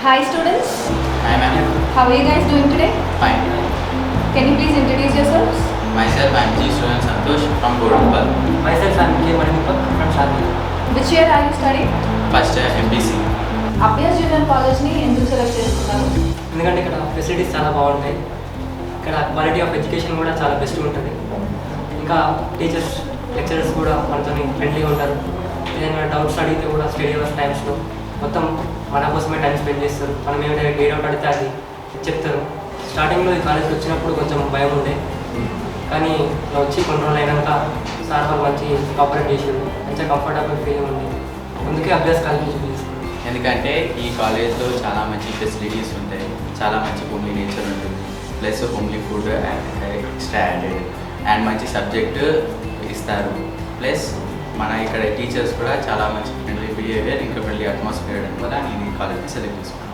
Hi students, Hi ma'am. how are you guys doing today? Fine. Can you please introduce yourselves? Myself, I'm G student Santosh from Godupal. Myself, I'm K. Manipak from Shadi. Which year are you studying? First year MPC. Abhyas junior కాలేజ్ని ఎందుకు select చేసుకున్నారు? ఎందుకంటే ఇక్కడ facilities చాలా బాగుంటాయి. ఇక్కడ quality of education కూడా చాలా బెస్ట్ ఉంటుంది. ఇంకా టీచర్స్ లెక్చరర్స్ కూడా మనతో ఫ్రెండ్లీగా ఉంటారు. ఏదైనా డౌట్స్ అడిగితే కూడా స్టడీ అవర్స్ టైమ్స్లో మొత్తం మన కోసమే టైం స్పెండ్ చేస్తారు. మనం ఏమైనా ఏ డౌట్ అడిగితే అది చెప్తారు. స్టార్టింగ్లో ఈ కాలేజ్కి వచ్చినప్పుడు కొంచెం భయం ఉండే, కానీ ఇలా వచ్చి కొన్ని రోజులు అయినాక సార్ వాళ్ళు మంచి కోఆపరేట్ చేసారు. మంచిగా కంఫర్టబుల్ ఫీలింగ్ ఉంది. అందుకే అభ్యాస్ కాలేజ్ చేసుకున్నాను. ఎందుకంటే ఈ కాలేజ్లో చాలా మంచి ఫెసిలిటీస్ ఉంటాయి, చాలా మంచి హోమ్లీ నేచర్ ఉంటుంది, plus homely food extra added and మంచి సబ్జెక్ట్ ఇస్తారు. ప్లస్ మన ఇక్కడ టీచర్స్ కూడా చాలా మంచి ఫ్రెండ్లీ బిహేవియర్ ఇంకా ఫ్రెండ్లీ అట్మాస్ఫియర్ వల్ల నేను ఈ కాలేజ్ని సెలెక్ట్ చేసుకున్నాను.